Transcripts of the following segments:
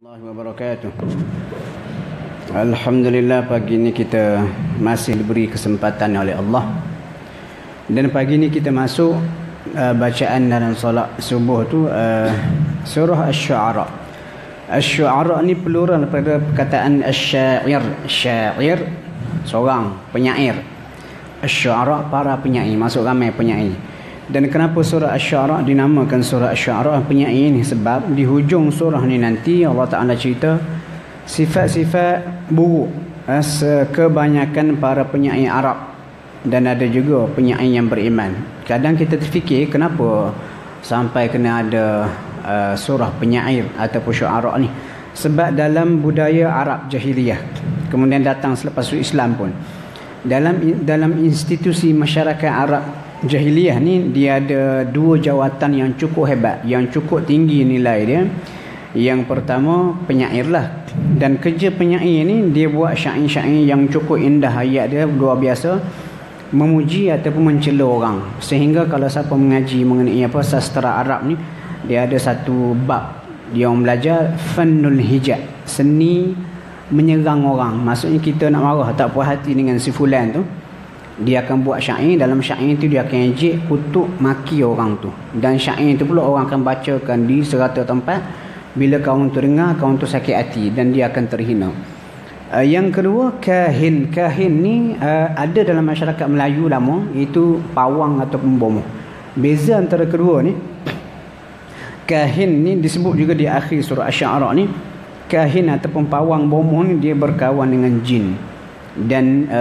Wabarakatuh. Alhamdulillah, pagi ini kita masih diberi kesempatan oleh Allah. Dan pagi ini kita masuk bacaan dalam solat subuh tu surah Asy-Syu'ara. Asy-Syu'ara ni plural daripada perkataan asy-syair. Syair seorang penyair. Asy-Syu'ara para penyair, masuk ramai penyair. Dan kenapa surah Asy-Syu'ara dinamakan surah Asy-Syu'ara penyair ni? Sebab di hujung surah ni nanti Allah Ta'ala cerita sifat-sifat buruk kebanyakan para penyair Arab, dan ada juga penyair yang beriman. Kadang kita terfikir kenapa sampai kena ada surah penyair ataupun syu'ara ni. Sebab dalam budaya Arab jahiliyah, kemudian datang selepas Islam pun, dalam institusi masyarakat Arab jahiliyah ni, dia ada dua jawatan yang cukup hebat, yang cukup tinggi nilai dia. Yang pertama penyair lah. Dan kerja penyair ni, dia buat syair-syair yang cukup indah, ayat dia luar biasa, memuji ataupun mencela orang. Sehingga kalau siapa mengaji mengenai sastra Arab ni, dia ada satu bab dia orang belajar fannul hijab, seni menyerang orang. Maksudnya kita nak marah, tak puas hati dengan si fulan tu, dia akan buat syair. Dalam syair itu dia akan ejek, kutuk, maki orang tu. Dan syair itu pula orang akan bacakan di serata tempat. Bila kaum tu dengar, kaum tu sakit hati dan dia akan terhina. Yang kedua, kahin. Kahin ni ada dalam masyarakat Melayu lama, itu pawang ataupun bomoh. Beza antara kedua ni, kahin ni disebut juga di akhir surah Asy-Syu'ara ni. Kahin ataupun pawang bomoh ni dia berkawan dengan jin. Dan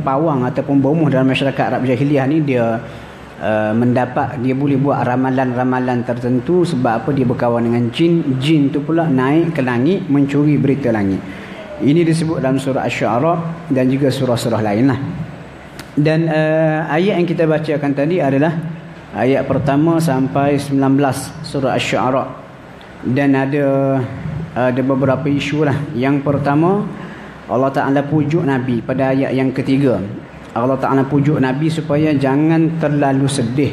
pawang ataupun bomoh dalam masyarakat Arab jahiliah ni dia dia boleh buat ramalan-ramalan tertentu. Sebab apa? Dia berkawan dengan jin. Jin tu pula naik ke langit mencuri berita langit. Ini disebut dalam surah Asy-Syu'ara dan juga surah-surah lain lah. Dan ayat yang kita bacakan tadi adalah ayat pertama sampai 19 surah Asy-Syu'ara. Dan ada beberapa isu lah. Yang pertama, Allah Ta'ala pujuk Nabi pada ayat yang ketiga. Allah Ta'ala pujuk Nabi supaya jangan terlalu sedih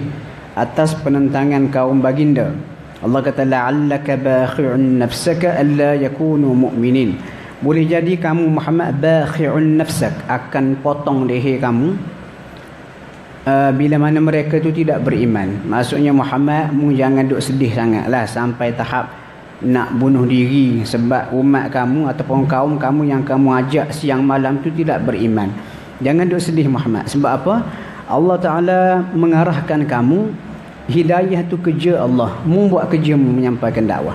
atas penentangan kaum baginda. Allah kata la'allaka bakhi'un nafsaka alla yakunu mu'minin. Boleh jadi kamu Muhammad bakhi'un nafsak, akan potong leher kamu bila mana mereka tu tidak beriman. Maksudnya Muhammad, mu jangan duk sedih sangatlah sampai tahap nak bunuh diri sebab umat kamu ataupun kaum kamu yang kamu ajak siang malam tu tidak beriman. Jangan duk sedih Muhammad. Sebab apa? Allah Ta'ala mengarahkan kamu. Hidayah tu kerja Allah. Mu buat kerja mu menyampaikan dakwah.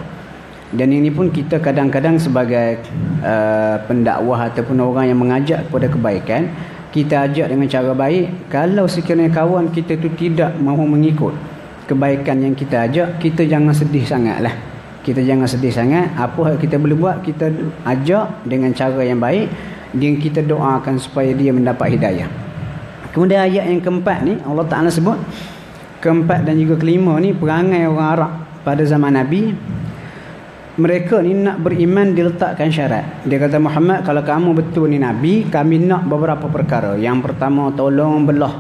Dan ini pun kita kadang-kadang sebagai pendakwah ataupun orang yang mengajak kepada kebaikan, kita ajak dengan cara baik. Kalau sekiranya kawan kita tu tidak mahu mengikut kebaikan yang kita ajak, kita jangan sedih sangatlah. Kita jangan sedih sangat. Apa yang kita boleh buat, kita ajak dengan cara yang baik, dan kita doakan supaya dia mendapat hidayah. Kemudian ayat yang keempat ni, Allah Ta'ala sebut, keempat dan juga kelima ni, perangai orang Arab pada zaman Nabi. Mereka ni nak beriman diletakkan syarat. Dia kata, Muhammad, kalau kamu betul ni Nabi, kami nak beberapa perkara. Yang pertama, tolong belah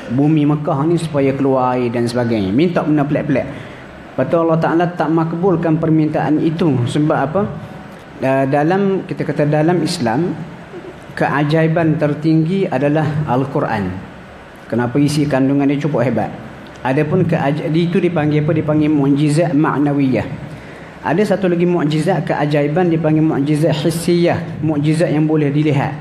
bumi Mekah ni supaya keluar air dan sebagainya. Minta benda pelik-pelik. Betul, Allah Ta'ala tak makbulkan permintaan itu. Sebab apa? Kita kata dalam Islam, keajaiban tertinggi adalah Al-Quran. Kenapa? Isi kandungan dia cukup hebat. Adapun itu dipanggil apa? Dipanggil mukjizat ma'nawiyah. Ada satu lagi mukjizat keajaiban dipanggil mukjizat hissiyah, mukjizat yang boleh dilihat.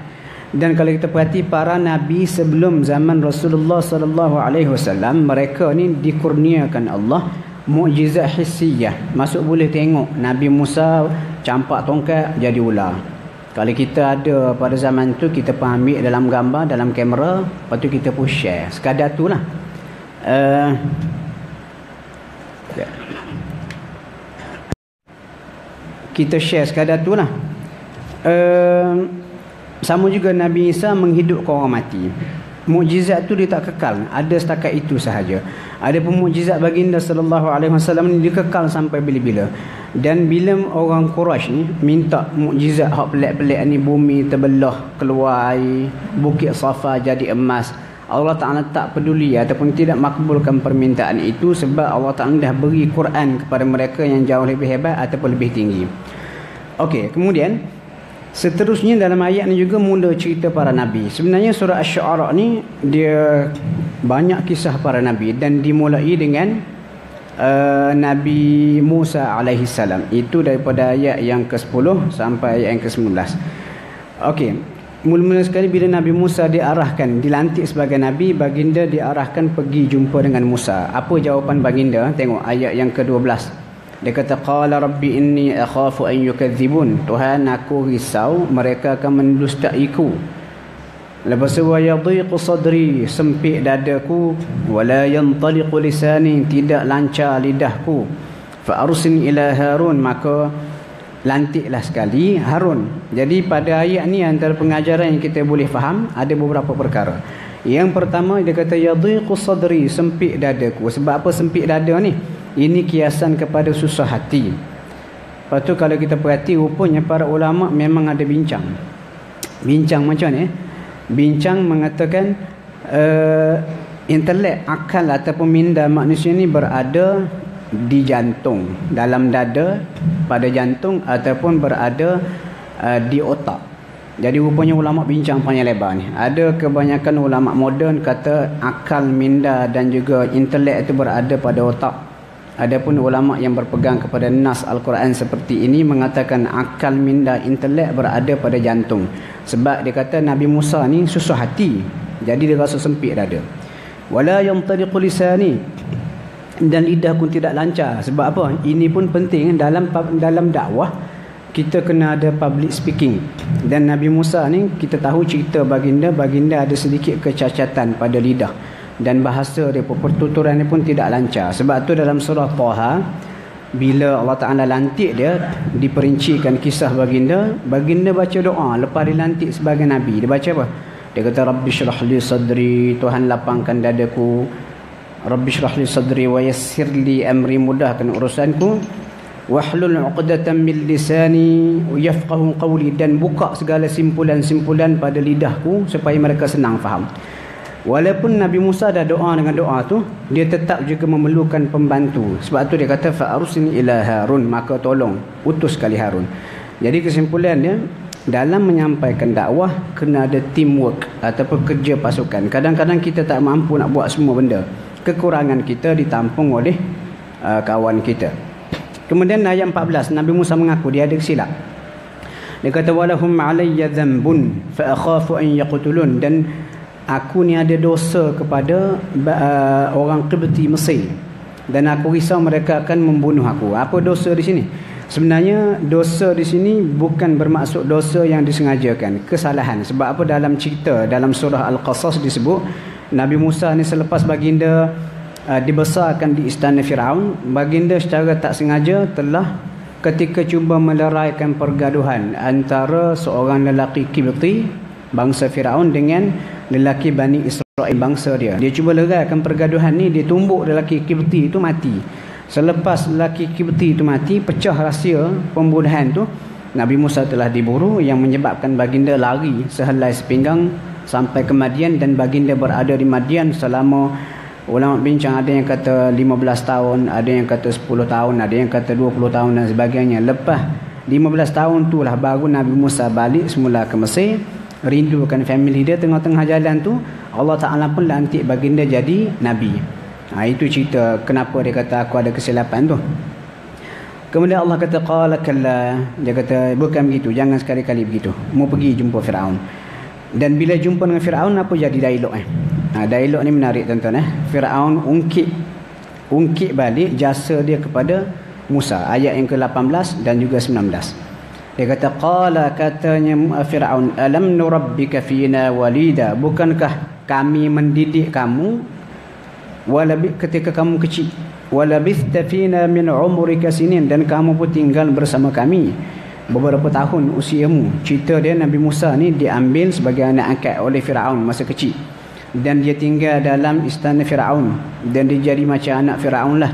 Dan kalau kita perhati para nabi sebelum zaman Rasulullah sallallahu alaihi wasallam, mereka ni dikurniakan Allah mukjizat hissiyah. Masuk boleh tengok Nabi Musa campak tongkat jadi ular. Kalau kita ada pada zaman tu, kita pun ambil dalam gambar, dalam kamera, lepas tu kita pun share. Sekadar tu lah. Kita share sekadar tu lah. Sama juga Nabi Isa menghidupkan orang mati. Mukjizat tu dia tak kekal, ada setakat itu sahaja. Ada pun mukjizat baginda sallallahu alaihi wasallam ni dia kekal sampai bila-bila. Dan bila orang Quraisy ni minta mukjizat hak pelik-pelik ni, bumi terbelah keluar air, bukit Safa jadi emas, Allah Ta'ala tak peduli ataupun tidak makbulkan permintaan itu sebab Allah Ta'ala dah beri Quran kepada mereka yang jauh lebih hebat ataupun lebih tinggi. Okey, kemudian seterusnya dalam ayat ni juga mula cerita para Nabi. Sebenarnya surah Asy-Syu'ara ni dia banyak kisah para Nabi dan dimulai dengan Nabi Musa alaihi salam. Itu daripada ayat yang ke-10 sampai ayat yang ke-19. Okey. Mula-mula sekali bila Nabi Musa diarahkan, dilantik sebagai Nabi, baginda diarahkan pergi jumpa dengan Musa. Apa jawapan baginda? Tengok ayat yang ke-12. Dia kata, Qala Rabbi inni akhafu an yukadzibun. Tuhan, aku risau mereka akan mendustaiku. Lepas tu, wa yadhiqu sadri, sempit dadaku. Wa la yantaliqu lisani, tidak lancar lidahku. Fa arsilni ila Harun, maka lantiklah sekali Harun. Jadi pada ayat ni antara pengajaran yang kita boleh faham ada beberapa perkara. Yang pertama dia kata yadhiqu sadri, sempit dadaku. Sebab apa sempit dada ni? Ini kiasan kepada susah hati. Lepas tu kalau kita perhati rupanya para ulama memang ada bincang. Bincang macam ni bincang mengatakan intelek, akal ataupun minda manusia ni berada di jantung, dalam dada, pada jantung ataupun berada di otak. Jadi rupanya ulama bincang panjang lebar ni. Ada kebanyakan ulama moden kata akal, minda dan juga intelek itu berada pada otak. Adapun ulama yang berpegang kepada nas Al-Quran seperti ini mengatakan akal, minda, intelek berada pada jantung. Sebab dia kata Nabi Musa ni susah hati, jadi dia rasa sempit dada. Wala yantariqu lisani, dan lidah pun tidak lancar. Sebab apa? Ini pun penting dalam dakwah. Kita kena ada public speaking. Dan Nabi Musa ni kita tahu cerita baginda ada sedikit kecacatan pada lidah dan bahasa dia, pertuturan dia pun tidak lancar. Sebab tu dalam surah Taha bila Allah Ta'ala lantik dia, diperincikan kisah baginda baca doa lepas dilantik sebagai Nabi. Dia baca apa? Dia kata Rabbi syrah li sadri, Tuhan lapangkan dadaku. Rabbi syrah li sadri wa yassir li amri, mudahkan urusanku. Wahlul 'uqdatam min lisani yafqahu qawli, dan buka segala simpulan-simpulan pada lidahku supaya mereka senang faham. Walaupun Nabi Musa dah doa dengan doa tu, dia tetap juga memerlukan pembantu. Sebab tu dia kata fa arsilni ila Harun, maka tolong utus sekali Harun. Jadi kesimpulannya dalam menyampaikan dakwah kena ada teamwork ataupun kerja pasukan. Kadang-kadang kita tak mampu nak buat semua benda. Kekurangan kita ditampung oleh kawan kita. Kemudian ayat 14, Nabi Musa mengaku dia ada silap. Dia kata walahum alayya dhanbun fa akhafu an yaqtulun, dan aku ni ada dosa kepada orang Qibti Mesir dan aku risau mereka akan membunuh aku. Apa dosa di sini? Sebenarnya dosa di sini bukan bermaksud dosa yang disengajakan, kesalahan. Sebab apa? Dalam cerita dalam surah Al-Qasas disebut Nabi Musa ni selepas baginda dibesarkan di istana Firaun, baginda secara tak sengaja telah ketika cuba meleraikan pergaduhan antara seorang lelaki Qibti bangsa Firaun dengan lelaki Bani Israel bangsa dia. Dia cuba leraikan pergaduhan ni, dia tumbuk lelaki Qibti itu mati. Selepas lelaki Qibti itu mati, pecah rahsia pembunuhan tu, Nabi Musa telah diburu yang menyebabkan baginda lari sehelai sepinggang sampai ke Madian, dan baginda berada di Madian selama, ulama bincang ada yang kata 15 tahun, ada yang kata 10 tahun, ada yang kata 20 tahun dan sebagainya. Lepas 15 tahun tu lah baru Nabi Musa balik semula ke Mesir, rindukan family dia. Tengah-tengah jalan tu Allah Ta'ala pun lantik baginda jadi Nabi. Itu cerita kenapa dia kata aku ada kesilapan tu. Kemudian Allah kata qala kalla, dia kata bukan begitu, jangan sekali-kali begitu, mau pergi jumpa Firaun. Dan bila jumpa dengan Firaun, apa jadi dialog dialog ni menarik tuan-tuan. Firaun ungkit balik jasa dia kepada Musa, ayat yang ke-18 dan juga 19. Dia kata qala, katanya Firaun, alam nurabbika fina walida, bukankah kami mendidik kamu ketika kamu kecil, walabithta fina min umrika sinin, dan kamu pun tinggal bersama kami beberapa tahun usiamu. Cerita dia Nabi Musa ni diambil sebagai anak angkat oleh Firaun masa kecil, dan dia tinggal dalam istana Firaun, dan dia jadi macam anak Firaun lah.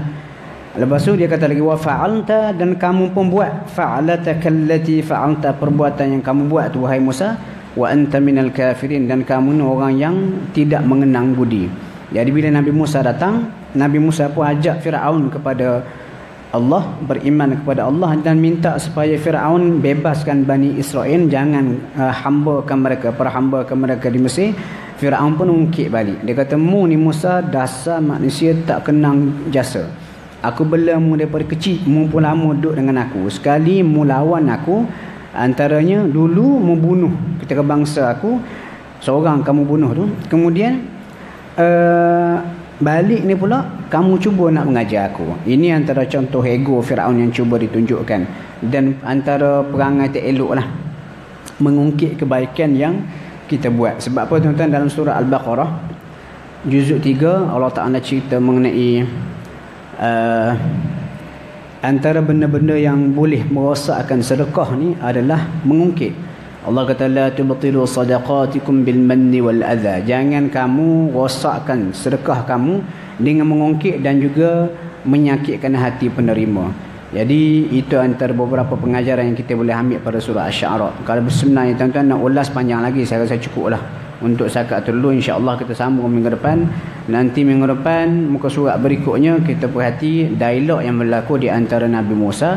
Lepas tu dia kata lagi wa fa'alta, dan kamu pun buat fa'alataka allati fa'alta, perbuatan yang kamu buat tu wahai Musa, wa anta minal kafirin, dan kamu ni orang yang tidak mengenang budi. Jadi bila Nabi Musa datang, Nabi Musa pun ajak Firaun kepada Allah, beriman kepada Allah dan minta supaya Firaun bebaskan Bani Israel, jangan hambakan mereka, perhambakan mereka di Mesir. Firaun pun ungkit balik. Dia kata, mu ni Musa dasar manusia tak kenang jasa. Aku bela mu daripada kecil, mu pun lama duduk dengan aku. Sekali mu lawan aku, antaranya dulu mu bunuh ketika bangsa aku, seorang kamu bunuh tu. Kemudian balik ni pula kamu cuba nak mengajar aku. Ini antara contoh ego Firaun yang cuba ditunjukkan, dan antara perangai tak elok lah, mengungkit kebaikan yang kita buat. Sebab apa tuan-tuan, dalam surah Al-Baqarah juzuk 3 Allah Ta'ala cerita mengenai antara benda-benda yang boleh merosakkan sedekah ni adalah mengungkit. Allah kata, la tubtilu sadaqatikum bil manni wal adha. Jangan kamu rosakkan sedekah kamu dengan mengungkit dan juga menyakitkan hati penerima. Jadi itu antara beberapa pengajaran yang kita boleh ambil pada surah Asy-Syu'ara. Kalau sebenarnya tuan-tuan nak ulas panjang lagi, saya rasa cukuplah untuk setakat dulu. Insya-Allah kita sambung minggu depan. Nanti minggu depan muka surat berikutnya kita perhati dialog yang berlaku di antara Nabi Musa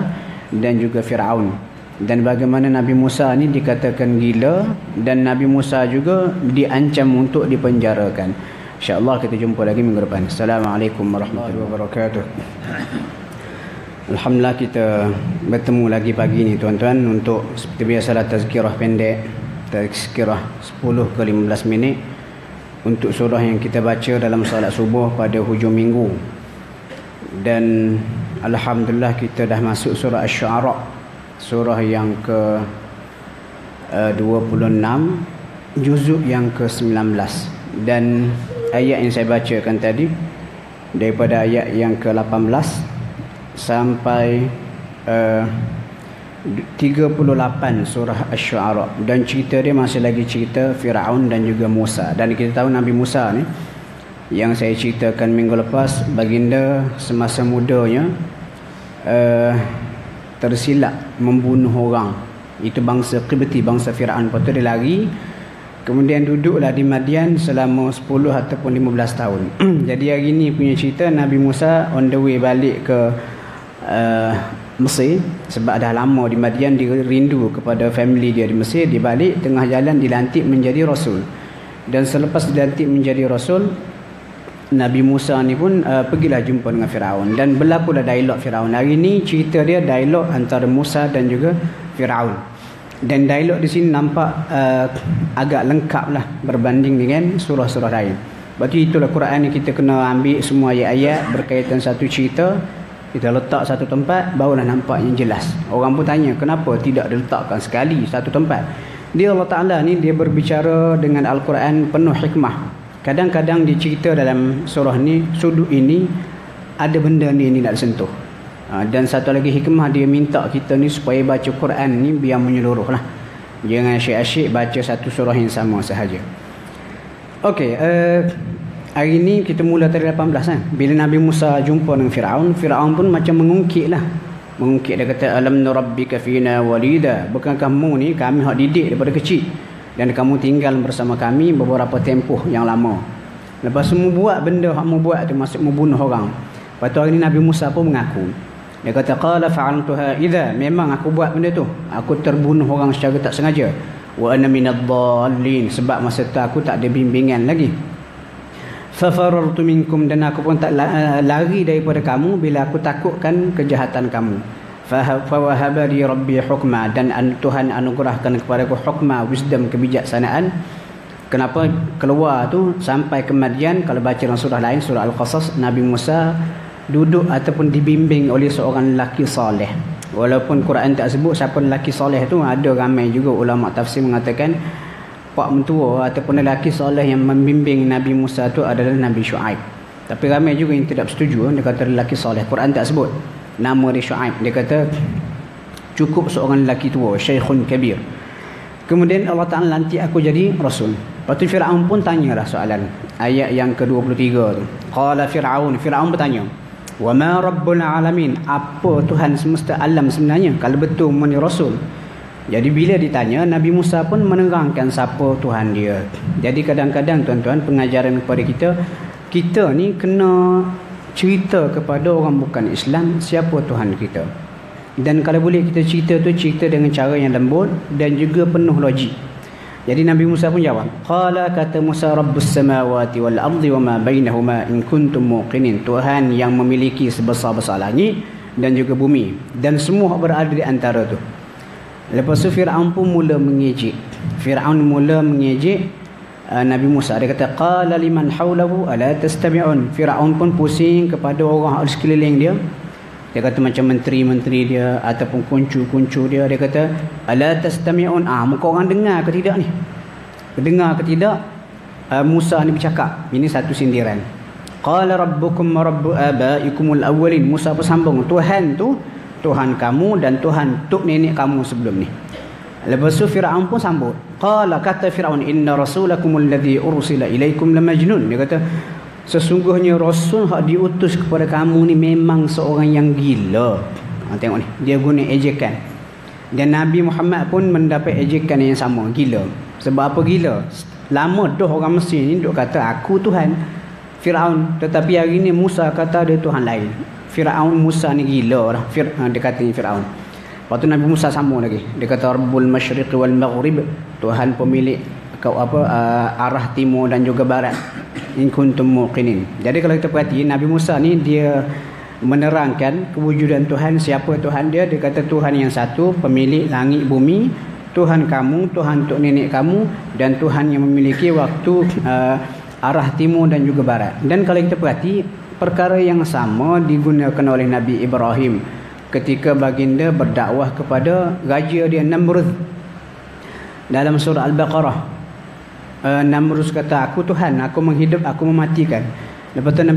dan juga Firaun, dan bagaimana Nabi Musa ni dikatakan gila dan Nabi Musa juga diancam untuk dipenjarakan. InsyaAllah kita jumpa lagi minggu depan. Assalamualaikum warahmatullahi wabarakatuh. Alhamdulillah kita bertemu lagi pagi ni tuan-tuan untuk seperti biasalah tazkirah pendek, tazkirah 10 ke 15 minit untuk surah yang kita baca dalam salat subuh pada hujung minggu. Dan alhamdulillah kita dah masuk surah Asy-Syu'ara, surah yang ke 26, juzuk yang ke 19. Dan ayat yang saya bacakan tadi daripada ayat yang ke 18 sampai 38 surah Asy-Syu'ara, dan cerita dia masih lagi cerita Firaun dan juga Musa. Dan kita tahu Nabi Musa ni yang saya ceritakan minggu lepas, baginda semasa mudanya tersilap membunuh orang. Itu bangsa Qibti, bangsa Firaun. Lepas tu dia lari, kemudian duduklah di Madian selama 10 ataupun 15 tahun. Jadi hari ni punya cerita Nabi Musa on the way balik ke Mesir, sebab dah lama di Madian, dia rindu kepada family dia di Mesir. Dia balik, tengah jalan dilantik menjadi Rasul. Dan selepas dilantik menjadi Rasul, Nabi Musa ni pun pergilah jumpa dengan Firaun, dan berlakulah dialog Firaun. Hari ni cerita dia dialog antara Musa dan juga Firaun. Dan dialog di sini nampak agak lengkap lah berbanding dengan surah-surah lain. Sebab tu itulah Quran ni, kita kena ambil semua ayat-ayat berkaitan satu cerita, kita letak satu tempat, barulah nampak yang jelas. Orang pun tanya, kenapa tidak diletakkan sekali satu tempat? Dia Allah Ta'ala ni, dia berbicara dengan Al-Quran penuh hikmah. Kadang-kadang dia cerita dalam surah ni, sudut ini ada benda ni nak disentuh. Dan satu lagi hikmah, dia minta kita ni supaya baca Quran ni biar menyeluruh lah. Jangan asyik-asyik baca satu surah yang sama sahaja. Okey, hari ni kita mula dari 18 kan. Bila Nabi Musa jumpa dengan Firaun, Firaun pun macam mengungkit lah. Mengungkit, dia kata, alam nurabbika fina walida, bukankah mu ni kami hak didik daripada kecil dan kamu tinggal bersama kami beberapa tempoh yang lama. Lepas semua buat benda hak mu buat tu, maksud mu bunuh orang. Lepas tu hari ni Nabi Musa pun mengaku. Dia kata, qala fa'altuha idza, memang aku buat benda tu, aku terbunuh orang secara tak sengaja. Wa ana minadh-dhallin, sebab masa tu aku tak ada bimbingan lagi. Fafarartu minkum, dan aku pun tak lari daripada kamu bila aku takutkan kejahatan kamu. Fawahaba li rabbi hukma, dan Tuhan anugerahkan kepadaku hukma, wisdom, kebijaksanaan. Kenapa keluar tu sampai ke Madian? Kalau baca dalam surah lain, surah Al-Qasas, Nabi Musa duduk ataupun dibimbing oleh seorang lelaki soleh. Walaupun Quran tak sebut siapa lelaki soleh tu, ada ramai juga ulama tafsir mengatakan pak mentua ataupun lelaki soleh yang membimbing Nabi Musa tu adalah Nabi Syu'aib. Tapi ramai juga yang tidak setuju. Dia kata lelaki soleh, Quran tak sebut nama dia Syu'aib. Dia kata cukup seorang lelaki tua, syekhun kabir. Kemudian Allah Ta'ala lantik aku jadi Rasul. Lepas tu Fir'aun pun tanyalah soalan. Ayat yang ke-23 tu. Qala Fir'aun, Fir'aun bertanya, wa ma rabbul alamin, apa Tuhan semesta alam sebenarnya kalau betul mu ni Rasul? Jadi bila ditanya, Nabi Musa pun menerangkan siapa Tuhan dia. Jadi kadang-kadang tuan-tuan, pengajaran kepada kita ni kena cerita kepada orang bukan Islam siapa Tuhan kita. Dan kalau boleh kita cerita dengan cara yang lembut dan juga penuh logik. Jadi Nabi Musa pun jawab, qala, kata Musa, rabbus samawati wal ardi wa ma bainahuma in kuntum muqinin. Tuhan yang memiliki sebesar-besar langit dan juga bumi dan semua berada di antara tu. Lepas tu Fir'aun pun mula mengejek. Nabi Musa. Dia kata, qala liman hawlahu ala tastami'un. Fir'aun pun pusing kepada orang di sekeliling dia. Dia kata macam menteri-menteri dia ataupun kuncu-kuncu dia. Dia kata, ala tastami'un. Muka orang dengar ke tidak ni? Dengar ke tidak? Musa ni bercakap. Ini satu sindiran. Qala rabbukum wa rabbu abaikumul awwalin. Musa pun sambung. Tuhan tu, Tuhan kamu dan Tuhan tok nenek kamu sebelum ni. Lepas tu Fir'aun pun sambut. Qala, kata Fir'aun, inna rasulakumul ladzi ursila ilaikum lamajnun. Dia kata, sesungguhnya rasul yang diutus kepada kamu ni memang seorang yang gila. Tengok ni, dia guna ejekan. Dan Nabi Muhammad pun mendapat ejekan yang sama, gila. Sebab apa gila? Lama dah orang Mesir ni duk kata aku Tuhan Fir'aun, tetapi hari ni Musa kata ada Tuhan lain. Fir'aun, Musa ni gila lah. Dia kata ni Fir'aun. Lepas tu Nabi Musa sambung lagi. Dia kata Rabbul Masyriq wal Maghrib. Tuhan pemilik arah timur dan juga barat. In kuntum muqinin. Jadi kalau kita perhati, Nabi Musa ni dia menerangkan kewujudan Tuhan, siapa Tuhan dia. Dia kata Tuhan yang satu, pemilik langit bumi, Tuhan kamu, Tuhan untuk nenek kamu, dan Tuhan yang memiliki waktu arah timur dan juga barat. Dan kalau kita perhati, perkara yang sama digunakan oleh Nabi Ibrahim ketika baginda berdakwah kepada raja dia Namrud. Dalam surah Al-Baqarah, Namrud kata, aku Tuhan, aku menghidup, aku mematikan. Lepas tu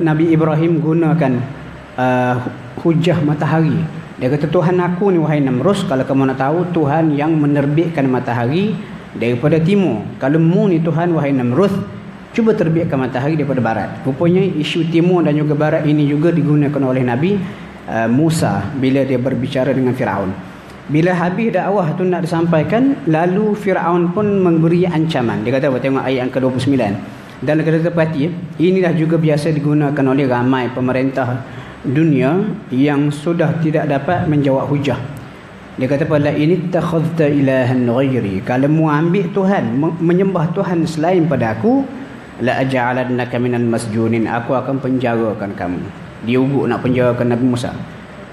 Nabi Ibrahim gunakan hujah matahari. Dia kata, Tuhan aku ni wahai Namrud, kalau kamu nak tahu, Tuhan yang menerbitkan matahari daripada timur. Kalau mu ni Tuhan wahai Namrud, cuba terbitkan matahari daripada barat. Rupanya isu timur dan juga barat ini juga digunakan oleh Nabi Musa bila dia berbicara dengan Fir'aun. Bila habis dakwah tu nak disampaikan, lalu Fir'aun pun memberi ancaman. Dia kata, tengok ayat yang ke-29. Dan kalau kita perhati, inilah juga biasa digunakan oleh ramai pemerintah dunia yang sudah tidak dapat menjawab hujah. Dia kata, pada ini takhadta ilahan ghairi. Kalau mu ambil Tuhan, menyembah Tuhan selain pada aku, la aj'alannaka minal masjunin. Aku akan penjarakan kamu. Dia ugut nak penjarakan Nabi Musa.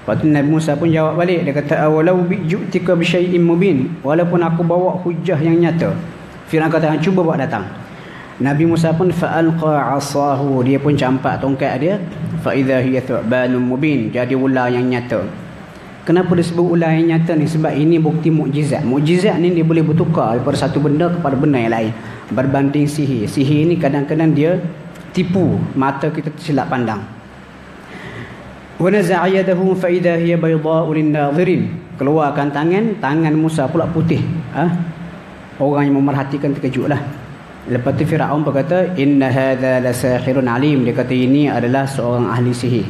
Lepas tu Nabi Musa pun jawab balik. Dia kata, awalau bi'ju'tika bisyai'im mubin. Walaupun aku bawa hujah yang nyata. Fir'aun kata, cuba bawa datang. Nabi Musa pun fa'alqa 'asahu. Dia pun campak tongkat dia. Fa'idha hiya thu'banun mubin. Jadi ular yang nyata. Kenapa disebut ular yang nyata ni? Sebab ini bukti mukjizat. Mukjizat ni dia boleh bertukar daripada satu benda kepada benda yang lain. Berbanding sihir. Sihir ni kadang-kadang dia tipu. Mata kita tersilap pandang. Wa naza'a yadahu fa idha hiya baydha'u lin-nadhirin. Keluarkan tangan Musa pula putih. Orang yang memerhatikan terkejutlah. Lepas tu Fir'aun berkata, inna hadza lasahirun alim. Dia kata ini adalah seorang ahli sihir.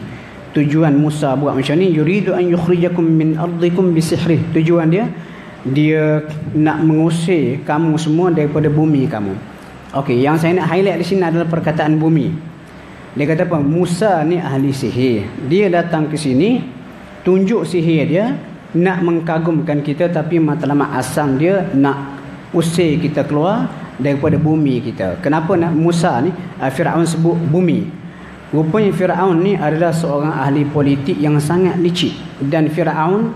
Tujuan Musa buat macam ni, yuridu an yukhrijakum min ardikum bisihrih. Tujuan dia nak mengusir kamu semua daripada bumi kamu. Okey, yang saya nak highlight di sini adalah perkataan bumi. Dia kata apa? Musa ni ahli sihir. Dia datang ke sini, tunjuk sihir dia, nak mengkagumkan kita, tapi matlamat asam dia nak usir kita keluar daripada bumi kita. Kenapa nak Musa ni Fir'aun sebut bumi? Rupanya Fir'aun ni adalah seorang ahli politik yang sangat licik. Dan Fir'aun,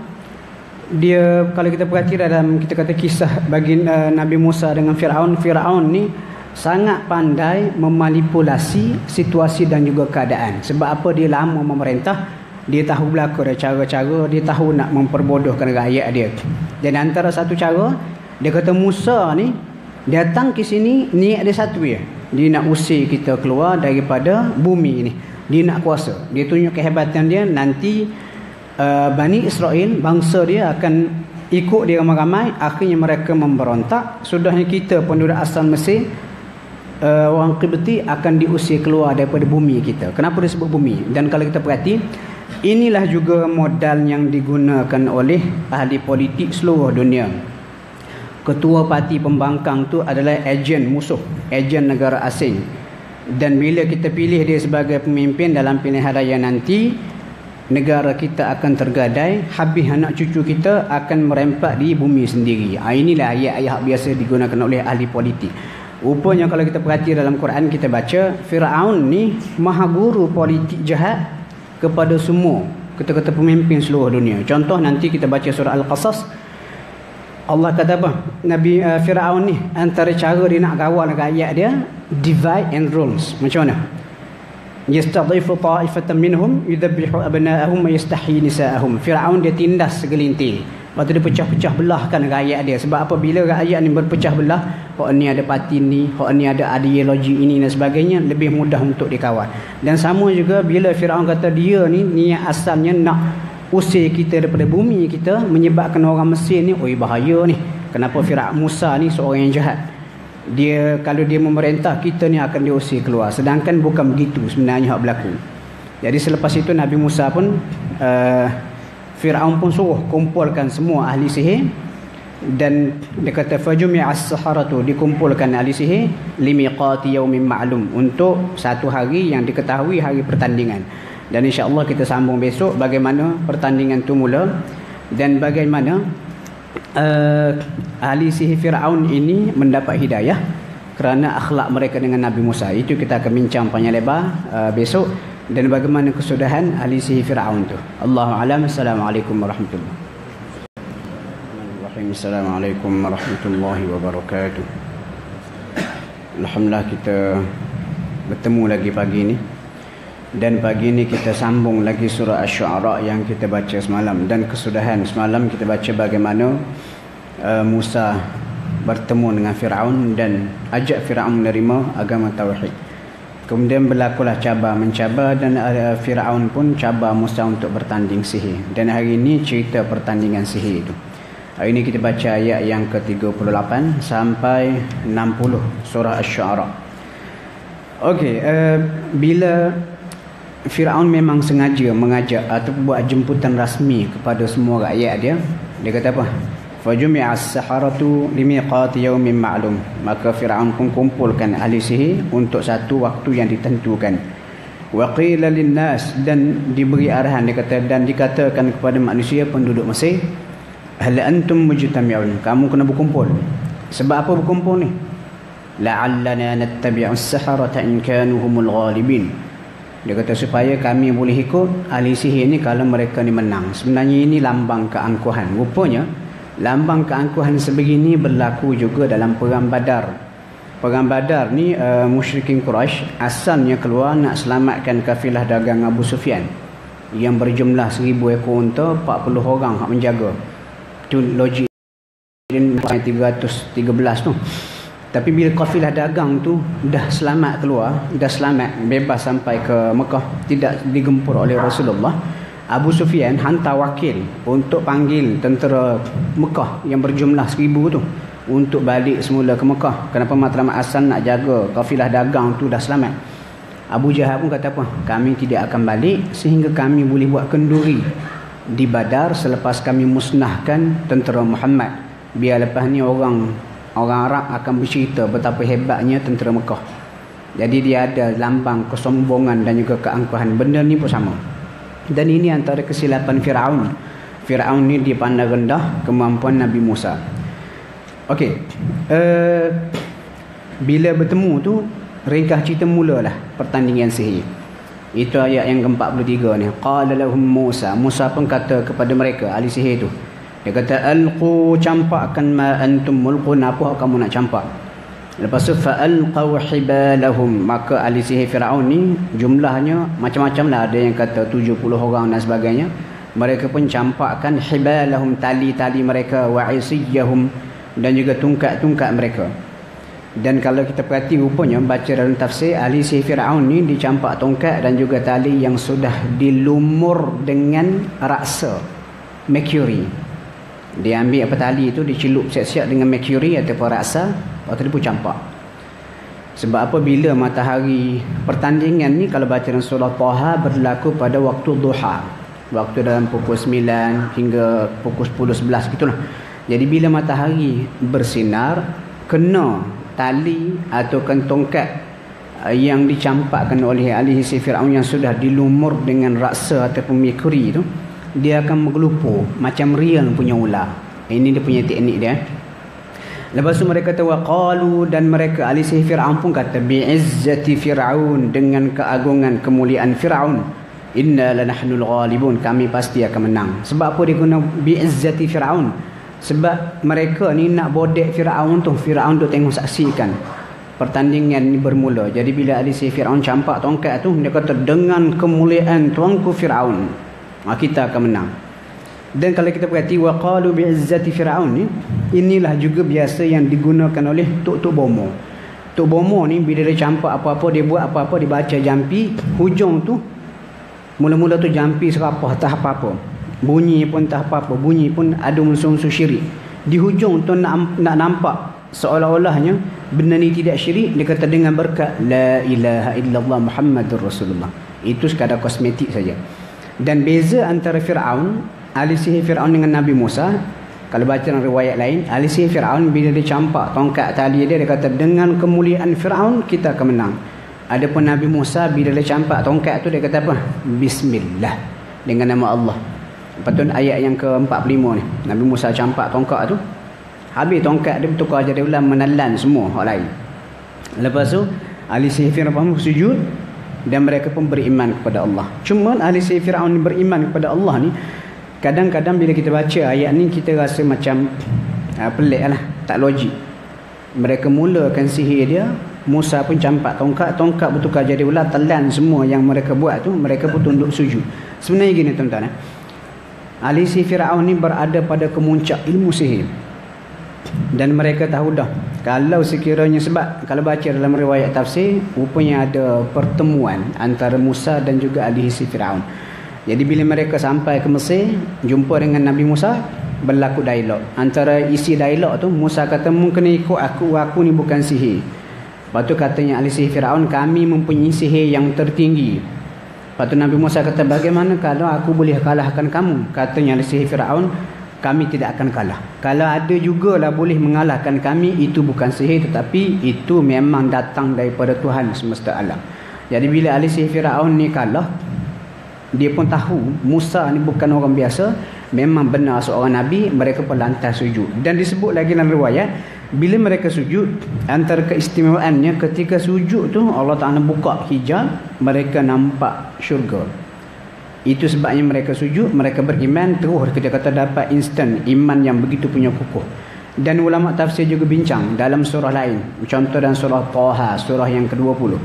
dia kalau kita perhati dalam kita kata kisah bagi Nabi Musa dengan Fir'aun, Fir'aun ni sangat pandai memanipulasi situasi dan juga keadaan. Sebab apa? Dia lama memerintah, dia tahu belaka dari cara-cara, dia tahu nak memperbodohkan rakyat dia. Dan antara satu cara, dia kata Musa ni datang ke sini, niat dia satu je. Dia nak usir kita keluar daripada bumi ni. Dia nak kuasa. Dia tunjuk kehebatan dia, nanti Bani Israel, bangsa dia akan ikut dia ramai-ramai. Akhirnya mereka memberontak. Sudahnya kita penduduk asal Mesir, orang Qibti akan diusir keluar daripada bumi kita. Kenapa disebut bumi? Dan kalau kita perhati, Inilah juga modal yang digunakan oleh ahli politik seluruh dunia. Ketua parti pembangkang tu adalah ejen musuh, ejen negara asing. Dan bila kita pilih dia sebagai pemimpin dalam pilihan raya nanti, negara kita akan tergadai, habis anak cucu kita akan merempat di bumi sendiri. Inilah ayat-ayat biasa digunakan oleh ahli politik. Rupanya kalau kita perhati dalam Quran, kita baca Firaun ni maha guru politik jahat kepada semua kata-kata pemimpin seluruh dunia. Contoh nanti kita baca surah Al-Qasas, Allah kata apa? Nabi Firaun ni antara cara dia nak kawal rakyat dia, divide and rules. Macam mana? Yastadhifu ta'ifatan minhum yudhabbihu abna'ahum wa yastahyi nisa'ahum. Firaun dia tindas segelintir. Lepas tu dia pecah-pecah belahkan rakyat dia. Sebab apa? Bila rakyat ni berpecah belah, hak ni ada parti ni, hak ni ada ideologi ini dan sebagainya, lebih mudah untuk dikawal. Dan sama juga bila Firaun kata dia ni niat asalnya nak usir kita daripada bumi kita, menyebabkan orang Mesir ni, oi bahaya ni. Kenapa Firaun Musa ni seorang yang jahat? Dia kalau dia memerintah, kita ni akan diusir keluar. Sedangkan bukan begitu sebenarnya hak berlaku. Jadi selepas itu Nabi Musa pun Firaun pun suruh kumpulkan semua ahli sihir, dan dia kata fajumi'as saharatu, dikumpulkan ahli sihir limiqati yaumin ma'lum, untuk satu hari yang diketahui, hari pertandingan. Dan insya-Allah kita sambung besok bagaimana pertandingan itu mula dan bagaimana ahli sihir Firaun ini mendapat hidayah kerana akhlak mereka dengan Nabi Musa. Itu kita akan bincang panjang lebar besok, dan bagaimana kesudahan ahli sihir Firaun tu. Allahu a'lam. Assalamualaikum warahmatullahi wabarakatuh. Assalamualaikum warahmatullahi wabarakatuh. Alhamdulillah kita bertemu lagi pagi ni, dan pagi ni kita sambung lagi surah Asy-Syu'ara yang kita baca semalam. Dan kesudahan semalam kita baca bagaimana Musa bertemu dengan Firaun dan ajak Firaun menerima agama tauhid. Kemudian berlakulah cabar-mencabar, dan Firaun pun cabar Musa untuk bertanding sihir. Dan hari ini cerita pertandingan sihir itu. Hari ini kita baca ayat yang ke-38 sampai 60 surah Asy-Syu'ara. Okey, bila Firaun memang sengaja mengajak atau buat jemputan rasmi kepada semua rakyat dia, dia kata apa? Fajumi'as saharatu limiqati yaumin ma'lum. Maka Firaun pun kumpulkan ahli sihir untuk satu waktu yang ditentukan. Wa qila linnas, dan diberi arahan, dia kata, dan dikatakan kepada manusia penduduk Mesir, hal antum mujtami'un, kamu kena berkumpul. Sebab apa berkumpul ni? La'allana nattabi'us saharata in kanu humul ghalibin. Dia kata supaya kami boleh ikut ahli sihir ni kalau mereka ni menang. Sebenarnya ini lambang keangkuhan. Rupanya lambang keangkuhan sebegini berlaku juga dalam perang Badar. Perang Badar ni musyrikin Quraisy asalnya keluar nak selamatkan kafilah dagang Abu Sufyan yang berjumlah 1000 ekor unta, 40 orang hak menjaga. Itu logik 313 tu. Tapi bila kafilah dagang tu dah selamat keluar, dah selamat bebas sampai ke Mekah, tidak digempur oleh Rasulullah, Abu Sufyan hantar wakil untuk panggil tentera Mekah yang berjumlah 1000 tu untuk balik semula ke Mekah. Kenapa? Matlamat asal nak jaga kafilah dagang tu dah selamat. Abu Jahal pun kata apa? Kami tidak akan balik sehingga kami boleh buat kenduri di Badar selepas kami musnahkan tentera Muhammad. Biar lepas ni orang Arab akan bercerita betapa hebatnya tentera Mekah. Jadi dia ada lambang kesombongan dan juga keangkuhan. Benda ni pun sama. Dan ini antara kesilapan Firaun. Firaun ni dia pandang rendah kemampuan Nabi Musa. Okey. Bila bertemu tu, ringkas cerita mulalah pertandingan sihir. Itu ayat yang ke-43 ni. Qala lahum Musa. Musa pun kata kepada mereka, ahli sihir tu. Dia kata, alqu, campakkan ma antum mulqun, apa kamu nak campak. Lepas tu fa'alqaw hibalahum. Maka ahli sihir Firaun ni jumlahnya macam-macam lah. Ada yang kata 70 orang dan sebagainya. Mereka pun campakkan hibalahum, tali-tali mereka, wa'isiyahum, dan juga tungkat-tungkat mereka. Dan kalau kita perhati rupanya baca dalam tafsir, ahli sihir Firaun ni dicampak tongkat dan juga tali yang sudah dilumur dengan raksa mercury. Dia ambil apa tali itu, dicelup siap-siap dengan mercury ataupun raksa, lepas tu dia pun campak. Sebab apa? Bila matahari pertandingan ni kalau baca dalam surah Taha berlaku pada waktu duha. waktu dalam pukul 9 hingga pukul 10-11 gitulah. Jadi bila matahari bersinar, kena tali atau tongkat yang dicampakkan oleh ahli hisab Firaun yang sudah dilumur dengan raksa ataupun merkuri tu, dia akan menggelupur macam real punya ular. Ini dia punya teknik dia. Lepas tu mereka kata waqalu, dan mereka ahli sihir Firaun pun kata bi'izzati Firaun, dengan keagungan kemuliaan Firaun, inna lanahnul ghalibun, kami pasti akan menang. Sebab apa dia guna bi'izzati Firaun? Sebab mereka ni nak bodek Firaun tu. Firaun tu tengok saksikan pertandingan ni bermula. Jadi bila ahli sihir Firaun campak tongkat tu, dia kata dengan kemuliaan tuanku Firaun, kita akan menang. Dan kalau kita perhati waqalu bi'izzati Firaun ni, inilah juga biasa yang digunakan oleh Tok Bomo. Tok Bomo ni bila dia campak apa-apa, dia buat apa-apa, dia baca jampi, hujung tu mula-mula tu jampi serapah tak apa-apa, bunyi pun tak apa-apa, bunyi pun ada unsur-unsur syirik. Di hujung tu nak nampak seolah-olahnya benda ni tidak syirik, dia kata dengan berkat la ilaha illallah Muhammadur Rasulullah. Itu sekadar kosmetik saja. Dan beza antara Firaun, ahli sihir Firaun dengan Nabi Musa, kalau baca dalam riwayat lain, ahli sihir Firaun bila dia campak tongkat tali dia kata dengan kemuliaan Firaun kita akan menang. Adapun Nabi Musa bila dia campak tongkat tu, dia kata apa? Bismillah, dengan nama Allah. Lepas tu ayat yang ke-45 ni, Nabi Musa campak tongkat tu, habis tongkat dia bertukar jadi ular menelan semua orang lain. Lepas tu ahli sihir Firaun sujud dan mereka pun beriman kepada Allah. Cuma ahli sihir Firaun beriman kepada Allah ni, kadang-kadang bila kita baca ayat ni kita rasa macam pelik lah, tak logik. Mereka mulakan sihir dia, Musa pun campak tongkat bertukar jadi ular, telan semua yang mereka buat tu, mereka pun tunduk sujud. Sebenarnya gini tuan-tuan, ahli sihir Firaun ni berada pada kemuncak ilmu sihir. Dan mereka tahu dah, kalau sekiranya, sebab kalau baca dalam riwayat tafsir, rupanya ada pertemuan antara Musa dan juga ahli sihir Firaun. Jadi bila mereka sampai ke Mesir, jumpa dengan Nabi Musa, berlaku dialog. Antara isi dialog tu, Musa kata mungkin ikut aku ni bukan sihir. Lepas tu katanya ahli sihir Firaun, kami mempunyai sihir yang tertinggi. Lepas tu Nabi Musa kata, bagaimana kalau aku boleh kalahkan kamu? Katanya ahli sihir Firaun, kami tidak akan kalah. Kalau ada jugalah boleh mengalahkan kami, itu bukan sihir, tetapi itu memang datang daripada Tuhan semesta alam. Jadi bila ahli sihir Firaun ni kalah, dia pun tahu Musa ni bukan orang biasa, memang benar seorang Nabi. Mereka pun lantas sujud. Dan disebut lagi dalam riwayat, bila mereka sujud, antara keistimewaannya ketika sujud tu Allah Ta'ala buka hijab, mereka nampak syurga. Itu sebabnya mereka sujud, mereka beriman, terus kita kata dapat instan iman yang begitu punya kukuh. Dan ulama tafsir juga bincang dalam surah lain, contoh dalam surah Taha, surah yang ke-20,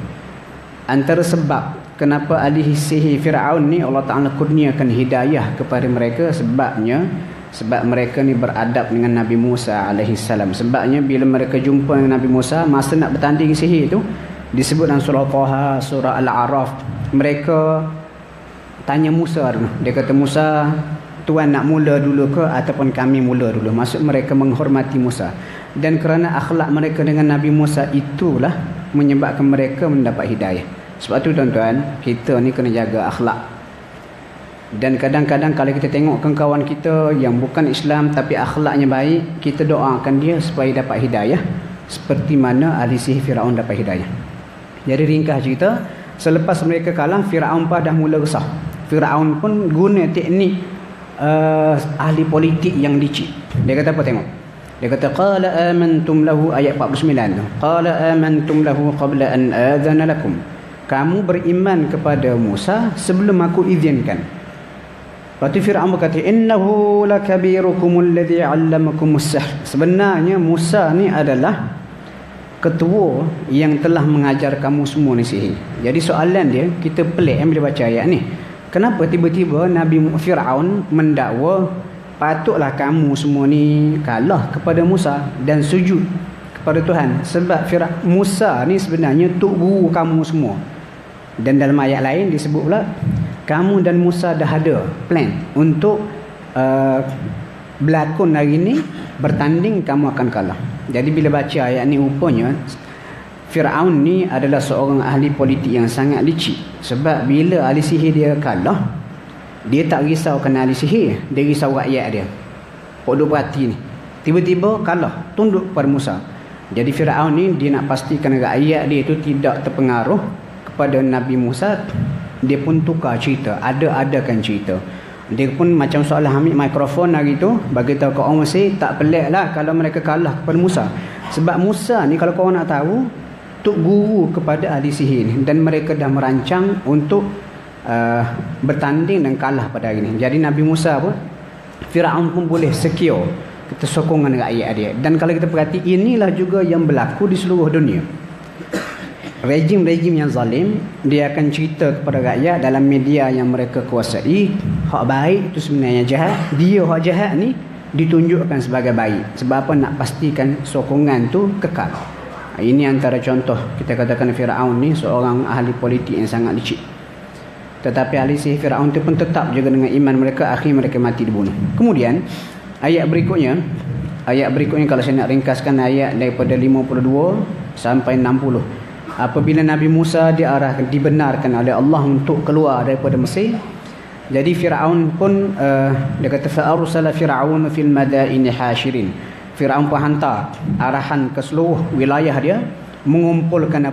antara sebab kenapa ahli sihir Firaun ni Allah Ta'ala kurniakan hidayah kepada mereka, sebab mereka ni beradab dengan Nabi Musa alaihissalam. Sebabnya bila mereka jumpa dengan Nabi Musa masa nak bertanding sihir tu, disebut dalam surah Taha, surah Al-A'raf, mereka tanya Musa dulu. Dia kata, Musa, Tuan nak mula dulu ke ataupun kami mula dulu? Maksud mereka menghormati Musa. Dan kerana akhlak mereka dengan Nabi Musa, itulah menyebabkan mereka mendapat hidayah. Sebab tu tuan-tuan, kita ni kena jaga akhlak. Dan kadang-kadang kalau kita tengok kawan kita yang bukan Islam tapi akhlaknya baik, kita doakan dia supaya dapat hidayah, seperti mana ahli sihir Firaun dapat hidayah. Jadi ringkas cerita, selepas mereka kalah, Firaun pun dah mula resah. Firaun pun guna teknik ahli politik yang licik. Dia kata apa, tengok. Dia kata qala amantum lahu, ayat 49 tu. Qala amantum lahu qabla an adhana lakum. Kamu beriman kepada Musa sebelum aku izinkan. Lepas tu Firaun berkata, innahu lakabirukumul ladzi 'allamakumus sihr. Sebenarnya Musa ni adalah ketua yang telah mengajar kamu semua ni sihir. Jadi soalan dia, kita pelik bila baca ayat ni. Kenapa tiba-tiba Nabi Firaun mendakwa patutlah kamu semua ni kalah kepada Musa dan sujud kepada Tuhan? Sebab Musa ni sebenarnya tok guru kamu semua. Dan dalam ayat lain disebut pula, kamu dan Musa dah ada plan untuk berlakon hari ni, bertanding, kamu akan kalah. Jadi bila baca ayat ni, rupanya Firaun ni adalah seorang ahli politik yang sangat licik. Sebab bila ahli sihir dia kalah, Dia tak risau kena ahli sihir, dia risau rakyat dia. Pok duk perhati ni. Tiba-tiba kalah, tunduk pada Musa. Jadi Firaun ni dia nak pastikan rakyat dia itu tidak terpengaruh kepada Nabi Musa. Dia pun tukar cerita, ada-adakan cerita. Dia pun macam soalan ambil mikrofon hari tu, bagi tahu ke orang Mesir, tak pelik lah kalau mereka kalah kepada Musa. Sebab Musa ni kalau korang nak tahu, tok guru kepada ahli sihir ni, dan mereka dah merancang untuk bertanding dan kalah pada hari ni. Jadi Nabi Musa pun, Firaun pun boleh secure kita sokongan rakyat dia. Dan kalau kita perhati, inilah juga yang berlaku di seluruh dunia. Rejim-rejim yang zalim, dia akan cerita kepada rakyat dalam media yang mereka kuasai, hak baik itu sebenarnya jahat, dia hak jahat ni ditunjukkan sebagai baik. Sebab apa? Nak pastikan sokongan tu kekal. Ini antara contoh kita katakan Firaun ni seorang ahli politik yang sangat licik. Tetapi ahli sihir Firaun tu pun tetap juga dengan iman mereka, akhir mereka mati dibunuh. Kemudian ayat berikutnya kalau saya nak ringkaskan, ayat daripada 52 sampai 60. Apabila Nabi Musa dibenarkan oleh Allah untuk keluar daripada Mesir, jadi Firaun pun dia kata fa arsala fir'aun fil madaini hashirin. Firaun pun hantar arahan ke seluruh wilayah dia mengumpulkan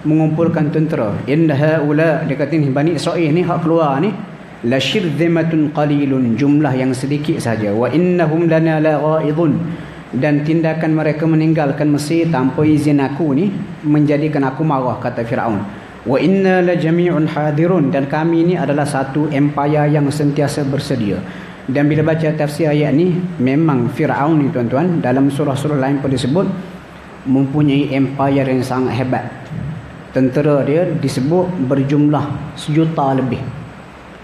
mengumpulkan tentera. Inna haula, dia kata ni Bani Israel ni hak keluar ni la shirzimatun qalilun, jumlah yang sedikit saja. Wa innahum lana laghaidun, dan tindakan mereka meninggalkan Mesir tanpa izin aku ni menjadikan aku marah, kata Firaun. Wa inna la jami'un hadirun, dan kami ni adalah satu empire yang sentiasa bersedia. Dan bila baca tafsir ayat ni, memang Firaun ni tuan-tuan dalam surah-surah lain pun disebut mempunyai empire yang sangat hebat. Tentera dia disebut berjumlah 1 juta lebih.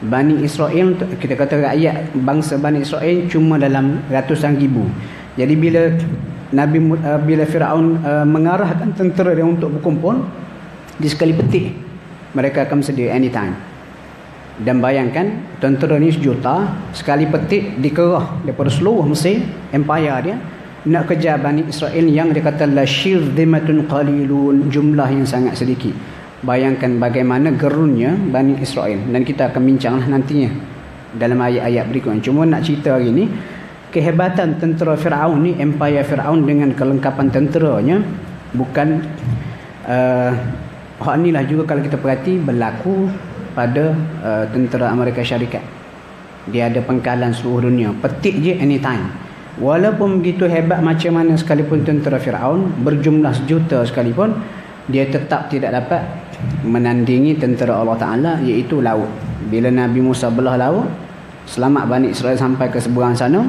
Bani Israel, kita kata rakyat bangsa Bani Israel cuma dalam ratusan ribu. Jadi bila Firaun mengarahkan tentera dia untuk berkumpul, di sekali petik mereka akan sedia anytime. Dan bayangkan tentera ni 1 juta, sekali petik dikerah daripada seluruh Mesir, empire dia, nak kejar Bani Israel yang dia kata la shirzimatun qalilun, jumlah yang sangat sedikit. Bayangkan bagaimana gerunnya Bani Israel. Dan kita akan bincanglah nantinya dalam ayat-ayat berikutnya. Cuma nak cerita hari ni, kehebatan tentera Firaun ni, empire Firaun dengan kelengkapan tenteranya, bukan hak inilah juga kalau kita perhati berlaku pada tentera Amerika Syarikat. Dia ada pengkalan seluruh dunia, petik je anytime. Walaupun begitu hebat macam mana sekalipun tentera Firaun, berjumlah 1 juta sekalipun, dia tetap tidak dapat menandingi tentera Allah Ta'ala, iaitu laut. Bila Nabi Musa belah laut, selamat Bani Israel sampai ke seberang sana,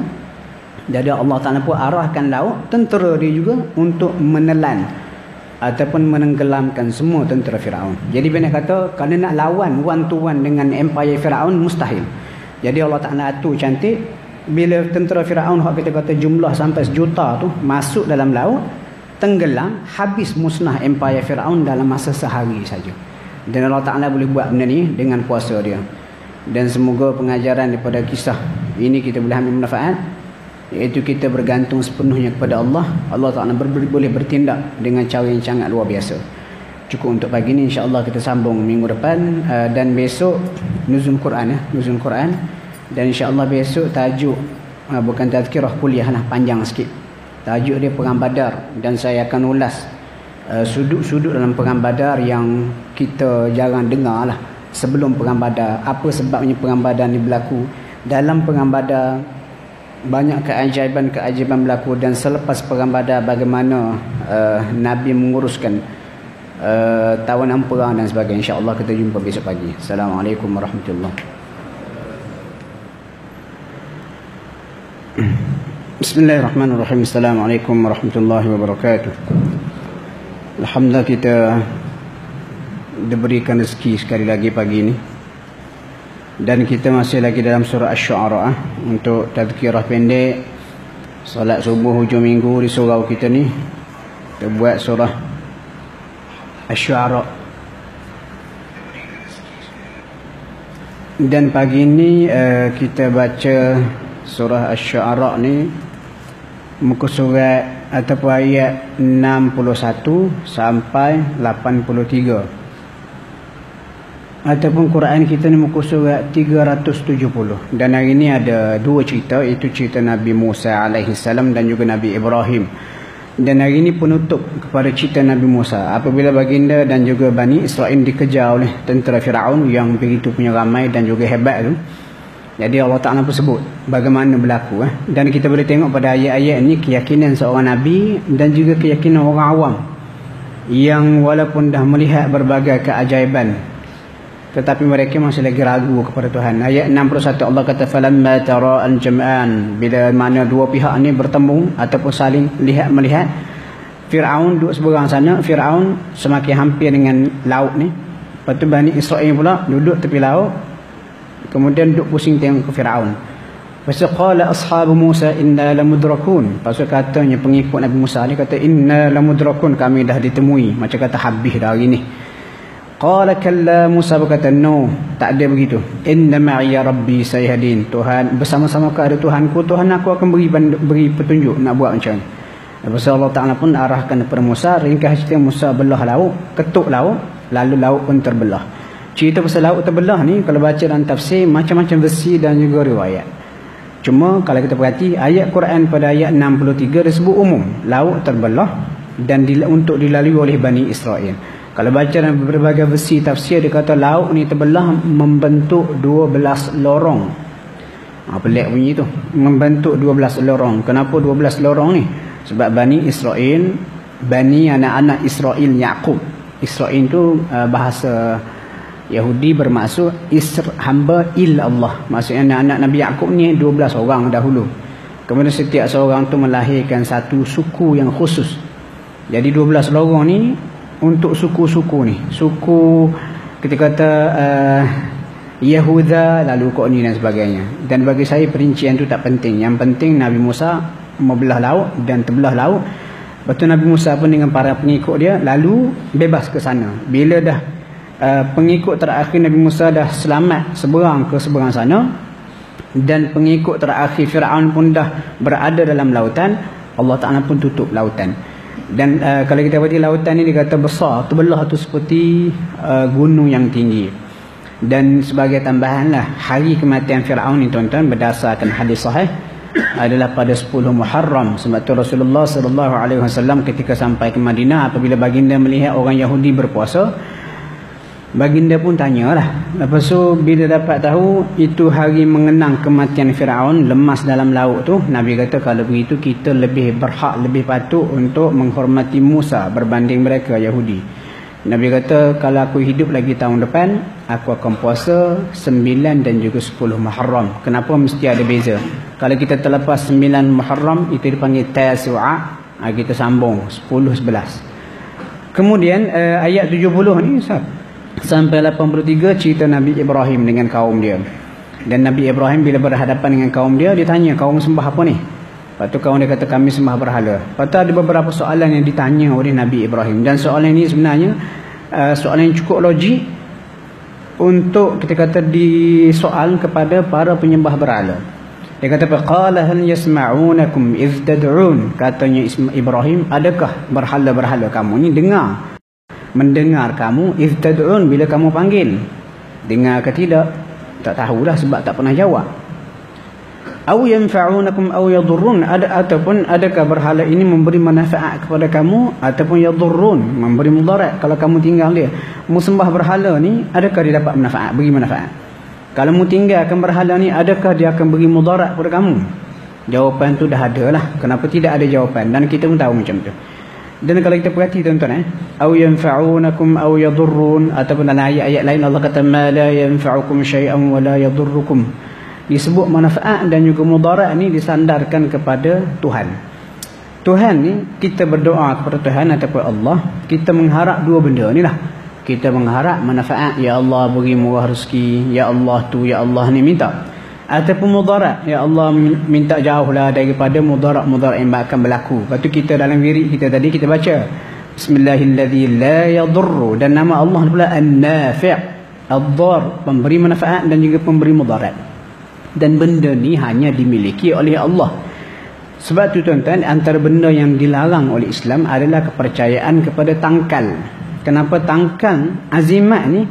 jadi Allah Ta'ala pun arahkan laut tentera dia juga untuk menelan ataupun menenggelamkan semua tentera Firaun. Jadi bila kata kalau nak lawan one to one dengan empire Firaun, mustahil. Jadi Allah Ta'ala atur cantik, bila tentera Firaun hak kita kata jumlah sampai 1 juta tu masuk dalam laut, tenggelam, habis musnah empire Firaun dalam masa sehari saja. Dan Allah Ta'ala boleh buat benda ni dengan kuasa dia. Dan semoga pengajaran daripada kisah ini kita boleh ambil manfaat, iaitu kita bergantung sepenuhnya kepada Allah. Allah Ta'ala boleh bertindak dengan cara yang sangat luar biasa. Cukup untuk pagi ni, insya-Allah kita sambung minggu depan, dan besok nuzul Quran, nuzul Quran. Dan insya-Allah besok tajuk bukan tazkirah kuliah lah, panjang sikit. Tajuk dia Perang Badar, dan saya akan ulas sudut-sudut dalam Perang Badar yang kita jarang dengar lah sebelum Perang Badar. Apa sebabnya Perang Badar ni berlaku? Dalam Perang Badar banyak keajaiban-keajaiban berlaku, dan selepas Perang Badar bagaimana Nabi menguruskan tawanan perang dan sebagainya. InsyaAllah kita jumpa besok pagi. Assalamualaikum warahmatullahi. Bismillahirrahmanirrahim. Assalamualaikum warahmatullahi wabarakatuh. Alhamdulillah kita diberikan rezeki sekali lagi pagi ini, dan kita masih lagi dalam surah Asy-Syu'ara. Untuk tazkirah pendek solat subuh hujung minggu di surau kita ni, kita buat surah Asy-Syu'ara. Dan pagi ini kita baca surah Asy-Syu'ara ni muka surat ataupun ayat 61 sampai 83. ataupun Quran kita ni muka surat 370. Dan hari ni ada dua cerita, iaitu cerita Nabi Musa alaihi salam dan juga Nabi Ibrahim. Dan hari ini penutup kepada cerita Nabi Musa apabila baginda dan juga Bani Israel dikejar oleh tentera Firaun yang begitu punya ramai dan juga hebat tu. Jadi Allah Ta'ala pun sebut bagaimana berlaku. Dan kita boleh tengok pada ayat-ayat ini keyakinan seorang Nabi dan juga keyakinan orang awam yang walaupun dah melihat berbagai keajaiban, tetapi mereka masih lagi ragu kepada Tuhan. Ayat 61 Allah kata falamma tara al-jam'an, bila mana dua pihak ni bertemu ataupun saling melihat, Firaun duduk seberang sana, Firaun semakin hampir dengan laut ni. Lepas tu Bani Israel pula duduk tepi laut, kemudian duduk pusing tengok ke Firaun. Faqala ashabu Musa inna lamudrakun. Pasal katanya pengikut Nabi Musa ni kata inna lamudrakun, kami dah ditemui, macam kata habis dah hari ni. Qala kalla, Musa berkata no, tak ada begitu. Inna ma'iya rabbi sayahdin, Tuhan bersama-sama ada Tuhanku, Tuhan aku akan beri petunjuk nak buat macam ni. Lepas Allah Ta'ala pun arahkan kepada Musa. Ringkas cerita, Musa belah laut, ketuk laut, lalu laut pun terbelah. Cerita pasal laut terbelah ni kalau baca dalam tafsir macam-macam versi dan juga riwayat. Cuma kalau kita perhati ayat Quran pada ayat 63 disebut umum laut terbelah dan untuk dilalui oleh Bani Israel. Kalau baca dalam berbagai versi tafsir dia kata laut ni terbelah membentuk 12 lorong. Pelik bunyi tu, membentuk 12 lorong. Kenapa 12 lorong ni? Sebab Bani Israel, Bani anak-anak Israel Yaqub. Israel tu bahasa Yahudi bermaksud hamba Allah. Maksudnya anak-anak Nabi Yaqub ni 12 orang dahulu. Kemudian setiap seorang tu melahirkan satu suku yang khusus. Jadi 12 lorong ni untuk suku-suku ni. Suku kita kata Yahuda, lalu Qani dan sebagainya. Dan bagi saya perincian tu tak penting. Yang penting Nabi Musa membelah laut dan terbelah laut. Lepas tu Nabi Musa pun dengan para pengikut dia lalu bebas ke sana. Bila dah pengikut terakhir Nabi Musa dah selamat seberang ke seberang sana, dan pengikut terakhir Firaun pun dah berada dalam lautan, Allah Ta'ala pun tutup lautan. Dan kalau kita perhati lautan ni dia kata besar, terbelah tu seperti gunung yang tinggi. Dan sebagai tambahan lah, hari kematian Firaun ni tuan-tuan berdasarkan hadis sahih adalah pada 10 Muharram. Sebab tu Rasulullah SAW ketika sampai ke Madinah, apabila baginda melihat orang Yahudi berpuasa, baginda pun tanyalah. Lepas tu bila dapat tahu itu hari mengenang kematian Firaun lemas dalam laut tu, Nabi kata kalau begitu kita lebih berhak, lebih patut untuk menghormati Musa berbanding mereka Yahudi. Nabi kata kalau aku hidup lagi tahun depan, aku akan puasa 9 dan juga 10 Muharram. Kenapa mesti ada beza? Kalau kita terlepas 9 Muharram itu dipanggil Tasu'a, kita sambung 10, 11. Kemudian ayat 70 ni sampai 83 cerita Nabi Ibrahim dengan kaum dia. Dan Nabi Ibrahim bila berhadapan dengan kaum dia, dia tanya kaum sembah apa ni? Lepas tu kaum dia kata kami sembah berhala. Lepas tu ada beberapa soalan yang ditanya oleh Nabi Ibrahim. Dan soalan ini sebenarnya soalan yang cukup logik untuk kita kata disoal kepada para penyembah berhala. Dia kata qala hal yasma'unakum idh tad'un. Katanya Ibrahim, adakah berhala-berhala kamu ni mendengar kamu iftad'un bila kamu panggil? Dengar ke tidak? Tak tahulah sebab tak pernah jawab. Aw yanfa'unakum aw yadurrun, ataupun adakah berhala ini memberi manfaat kepada kamu ataupun yadurrun, memberi mudarat kalau kamu tinggal dia. Mu sembah berhala ni, adakah dia dapat manfaat, beri manfaat? Kalau mu tinggalkan berhala ni, adakah dia akan beri mudarat kepada kamu? Jawapan tu dah ada lah. Kenapa tidak ada jawapan? Dan kita pun tahu macam tu. Dan kalau kita perhati tuan-tuan, aw yanfa'unakum aw yadurrun, ataupun dalam ayat-ayat lain Allah kata ma la yanfa'ukum syai'an wa la yadurrukum. Disebut manfaat dan juga mudarat ni disandarkan kepada Tuhan. Tuhan ni kita berdoa kepada Tuhan ataupun Allah, kita mengharap dua benda ni lah. Kita mengharap manfaat, ya Allah beri murah rezeki, ya Allah tu, ya Allah ni minta. Ataupun mudarat, ya Allah minta jauhlah daripada mudarat-mudarat yang akan berlaku. Lepas tu kita dalam wirid kita tadi kita baca Bismillahilladzi la yadurru, dan nama Allah pula An-Nafi', Ad-Dar, pemberi manfaat dan juga pemberi mudarat. Dan benda ni hanya dimiliki oleh Allah. Sebab tu tuan-tuan, antara benda yang dilarang oleh Islam adalah kepercayaan kepada tangkal. Kenapa tangkal azimat ni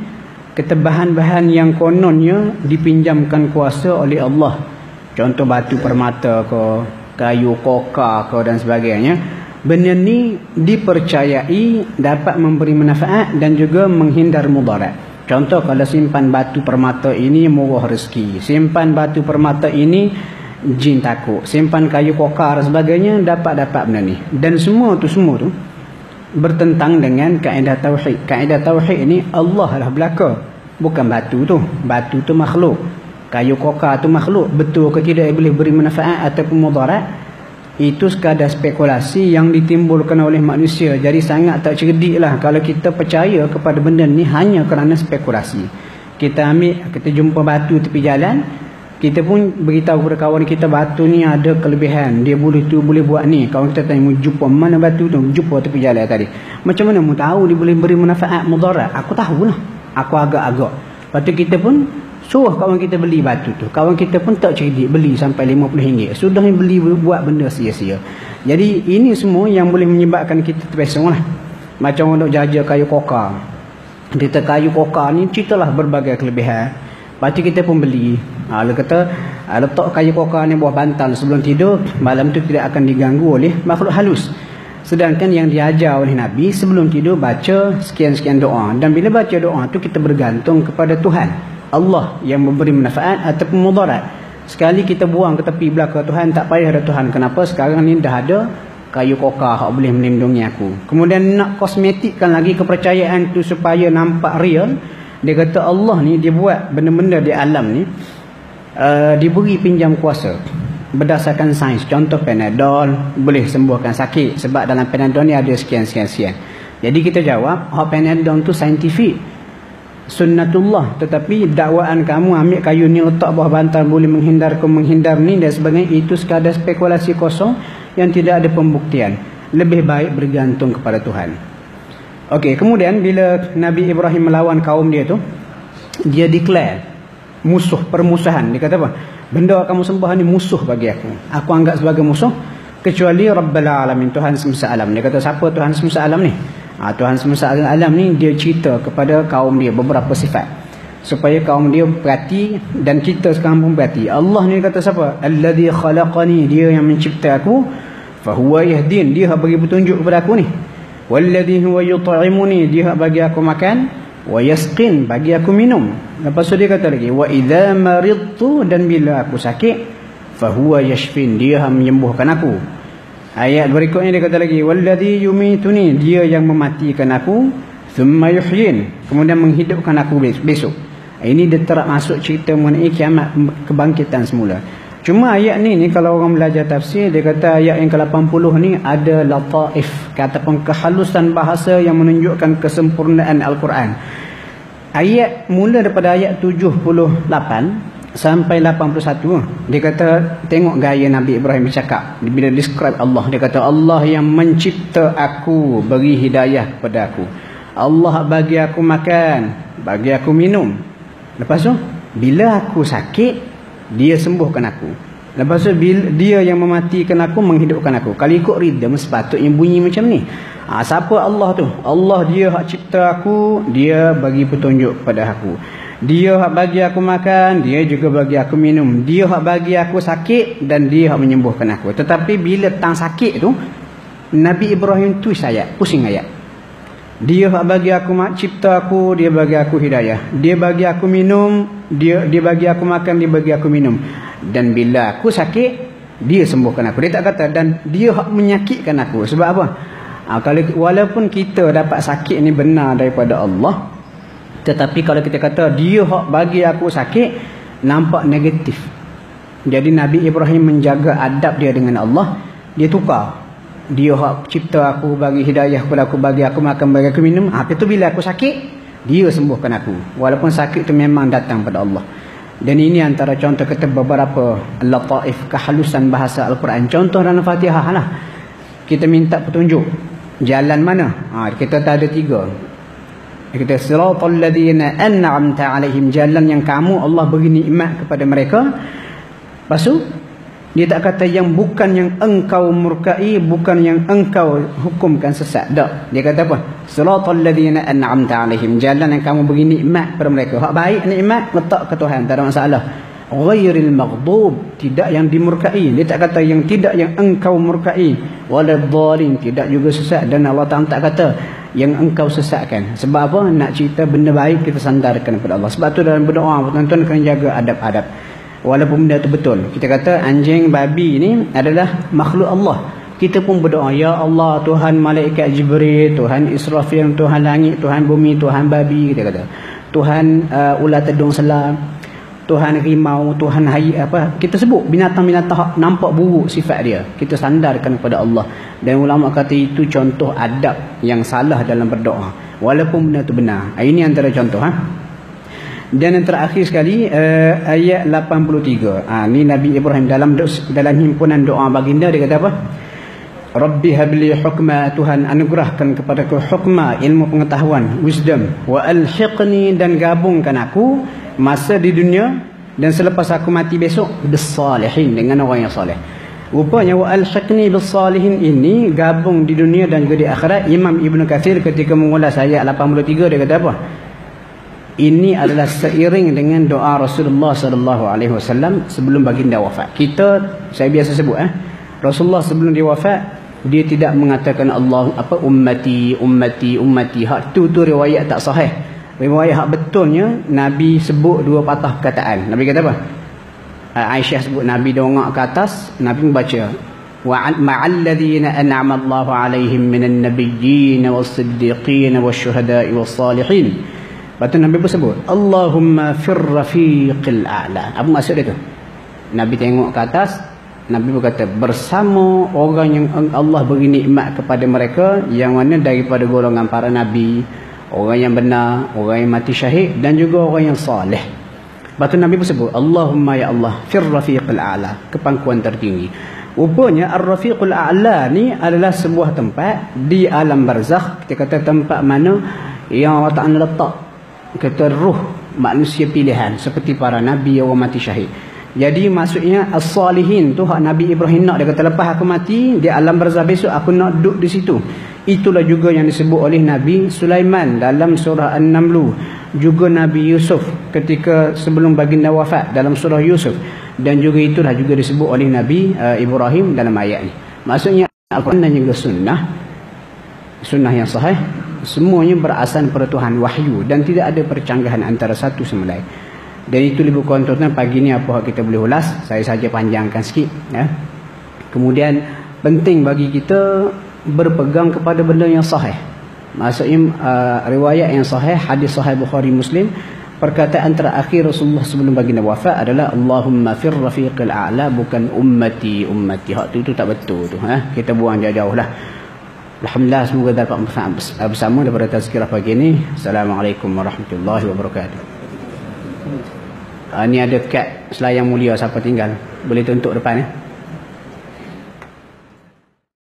ketebahan-bahan yang kononnya dipinjamkan kuasa oleh Allah. Contoh batu permata ke, kayu koka ke dan sebagainya. Benda ni dipercayai dapat memberi manfaat dan juga menghindar mudarat. Contoh kalau simpan batu permata ini murah rezeki. Simpan batu permata ini jin takut. Simpan kayu koka dan sebagainya dapat benda ni. Dan semua tu bertentang dengan kaedah tauhid. Kaedah tauhid ini Allah lah belaka, bukan batu tu. Batu tu makhluk, kayu koka tu makhluk. Betul ke tidak boleh beri manfaat ataupun mudarat? Itu sekadar spekulasi yang ditimbulkan oleh manusia. Jadi sangat tak cerdik lah kalau kita percaya kepada benda ni hanya kerana spekulasi. Kita jumpa batu tepi jalan, kita pun beritahu kepada kawan kita batu ni ada kelebihan, dia boleh buat ni. Kawan kita tanya, jumpa mana batu tu? Jumpa tepi jalan tadi. Macam mana mu tahu dia boleh beri manfaat mudarat? Aku tahulah, aku agak-agak. Lepas tu kita pun suruh kawan kita beli batu tu. Kawan kita pun tak cerdik, beli sampai RM50. Sudah beli buat benda sia-sia. Jadi ini semua yang boleh menyebabkan kita terpesong lah. Macam orang jaja kayu koka. Kita kayu koka ni ceritalah berbagai kelebihan. Lepas tu kita pun beli. Dia kata letak kayu koka ni buah bantal sebelum tidur, malam tu tidak akan diganggu oleh makhluk halus. Sedangkan yang diajar oleh Nabi sebelum tidur baca sekian-sekian doa. Dan bila baca doa tu kita bergantung kepada Tuhan Allah yang memberi manfaat ataupun mudarat. Sekali kita buang ke tepi belakang Tuhan, tak payah ada Tuhan. Kenapa? Sekarang ni dah ada kayu koka yang boleh melindungi aku. Kemudian nak kosmetikkan lagi kepercayaan tu supaya nampak real. Dia kata Allah ni dia buat benda-benda di alam ni diberi pinjam kuasa berdasarkan sains. Contoh Panadol boleh sembuhkan sakit sebab dalam Panadol ni ada sekian. Jadi kita jawab Panadol tu saintifik, sunnatullah. Tetapi dakwaan kamu ambil kayu ni letak bawah bantal boleh menghindar ni dan sebagainya, itu sekadar spekulasi kosong yang tidak ada pembuktian. Lebih baik bergantung kepada Tuhan. Okey, kemudian bila Nabi Ibrahim melawan kaum dia tu, dia declare permusuhan. Dia kata apa? Benda kamu sembah ni musuh bagi aku. Aku anggap sebagai musuh kecuali Rabbul Alamin, Tuhan semesta alam. Dia kata siapa Tuhan semesta alam ni? Tuhan semesta alam ni dia cerita kepada kaum dia beberapa sifat supaya kaum dia perhati dan kita sekarang pun perhati. Allah ni kata siapa? Alladzi khalaqani, dia yang mencipta aku. Fahuwa yahdin, dia bagi petunjuk kepada aku ni. Walladhi huwa yut'imuni, dia bagi aku makan. Wa yasqin, bagi aku minum. Lepas tu dia kata lagi wa idza maridtu, dan bila aku sakit, fahuwa yashfin, dia menyembuhkan aku. Ayat berikutnya dia kata lagi walladhi yumituni, dia yang mematikan aku. Thumma yuhyin, kemudian menghidupkan aku besok. Ini dia terap masuk cerita mengenai kiamat, kebangkitan semula. Cuma ayat ni kalau orang belajar tafsir, dia kata ayat yang ke-80 ni ada lataif, ataupun kehalusan bahasa yang menunjukkan kesempurnaan Al-Quran. Ayat mula daripada ayat 78 sampai 81. Dia kata tengok gaya Nabi Ibrahim bercakap bila describe Allah. Dia kata Allah yang mencipta aku, beri hidayah kepada aku. Allah bagi aku makan, bagi aku minum. Lepas tu bila aku sakit, dia sembuhkan aku. Lepas tu dia yang mematikan aku, menghidupkan aku. Kalau ikut rhythm sepatutnya bunyi macam ni. Siapa Allah tu? Allah dia hak cipta aku, dia bagi petunjuk kepada aku. Dia hak bagi aku makan, dia juga bagi aku minum. Dia hak bagi aku sakit dan dia hak menyembuhkan aku. Tetapi bila tang sakit tu, Nabi Ibrahim twist ayat, pusing ayat. Dia bagi aku cipta aku, dia bagi aku hidayah. Dia bagi aku minum, dia bagi aku makan, dia bagi aku minum. Dan bila aku sakit, dia sembuhkan aku. Dia tak kata dan dia menyakitkan aku. Sebab apa? Kalau walaupun kita dapat sakit ni benar daripada Allah, tetapi kalau kita kata dia bagi aku sakit, nampak negatif. Jadi Nabi Ibrahim menjaga adab dia dengan Allah. Dia tukar. Dia hak cipta aku, bagi hidayah kepada aku, bagi aku makan, bagi aku minum. Itu bila aku sakit, dia sembuhkan aku. Walaupun sakit itu memang datang pada Allah. Dan ini antara contoh kita beberapa lataif, kehalusan bahasa Al-Quran. Contoh dalam Fatihah lah. Kita minta petunjuk jalan mana. Kita tak ada 3. Kita siratal ladzina an'amta alaihim, jalan yang kamu Allah beri nikmat kepada mereka. Lepas tu Dia tak kata yang bukan yang engkau murkai, bukan yang engkau hukumkan sesat. Tak. Dia kata apa? Siratal ladzina an'amta alaihim, jalan yang kamu beri nikmat pada mereka. Hak baik nikmat letak ke Tuhan, tak ada masalah. Ghairil maghdub, tidak yang dimurkai. Dia tak kata yang tidak yang engkau murkai. Waladhdallin, tidak juga sesat. Dan Allah Ta'ala tak kata yang engkau sesatkan. Sebab apa? Nak cerita benda baik kita sandarkan kepada Allah. Sebab tu dalam berdoa tuan-tuan kena jaga adab-adab. Walaupun benda itu betul. Kita kata anjing, babi ini adalah makhluk Allah. Kita pun berdoa, ya Allah, Tuhan malaikat Jibril, Tuhan Israfil, Tuhan langit, Tuhan bumi, Tuhan babi, kita kata. Tuhan ular tedung selam, Tuhan rimau, Tuhan kita sebut binatang-binatang nampak buruk sifat dia. Kita sandarkan kepada Allah. Dan ulama kata itu contoh adab yang salah dalam berdoa. Walaupun benda itu benar. Ini antara contoh. Dan yang terakhir sekali ayat 83. Ni Nabi Ibrahim dalam himpunan doa baginda dia kata apa? Rabbi habli hukma, Tuhan anugerahkan kepadaku hukma, ilmu pengetahuan, wisdom, wa alhiqni, dan gabungkan aku masa di dunia dan selepas aku mati besok bis-salihin, dengan orang yang soleh. Rupanya wa alhiqni bis-salihin ini gabung di dunia dan juga di akhirat. Imam Ibn Katsir ketika mengulas ayat 83 dia kata apa? Ini adalah seiring dengan doa Rasulullah SAW sebelum baginda wafat. Saya biasa sebut Rasulullah sebelum dia wafat, dia tidak mengatakan Allah ummati. Hak tu riwayat tak sahih. Riwayat hak betulnya Nabi sebut dua patah perkataan. Nabi kata apa? Aisyah sebut Nabi dongak ke atas, Nabi membaca wa ma'al ladzina an'ama Allahu 'alaihim minan nabiyyin was-siddiqin wasyuhada'i was-salihin. Lepas tu Nabi pun sebut Allahumma fir rafiqil a'la. Apa maksud dia tu? Nabi tengok ke atas, Nabi berkata bersama orang yang Allah beri nikmat kepada mereka, yang mana daripada golongan para nabi, orang yang benar, orang yang mati syahid, dan juga orang yang saleh. Lepas tu Nabi pun sebut Allahumma ya Allah fir rafiqil a'la, kepangkuan tertinggi. Rupanya ar-rafiqul a'la ni adalah sebuah tempat di alam barzakh. Kita kata tempat mana yang Allah Ta'ala letak kata ruh manusia pilihan seperti para nabi, orang mati syahid. Jadi maksudnya as-salihin tu hak Nabi Ibrahim nak, dia kata lepas aku mati di alam barzakh besok aku nak duduk di situ. Itulah juga yang disebut oleh Nabi Sulaiman dalam surah An-Naml, juga Nabi Yusuf ketika sebelum baginda wafat dalam surah Yusuf, dan juga itulah juga disebut oleh Nabi Ibrahim dalam ayat ini. Maksudnya Al-Quran dan juga sunnah yang sahih semuanya berasal daripada Tuhan, wahyu, dan tidak ada percanggahan antara satu sama lain. Dan itu lebih kurang tuan-tuan pagi ni apa kita boleh ulas. Saya saja panjangkan sikit Kemudian penting bagi kita berpegang kepada benda yang sahih. Maksudnya riwayat yang sahih, hadis sahih Bukhari Muslim. Perkataan terakhir Rasulullah sebelum baginda wafat adalah Allahumma fir rafiqil a'la, bukan ummati. Hak tu tak betul tu. Kita buang jauh-jauh lah. Alhamdulillah, semoga dapat manfaat bersama daripada tazkirah pagi ini. Assalamualaikum warahmatullahi wabarakatuh. Ni ada kad Selayang Mulia, siapa tinggal boleh tuntuk depan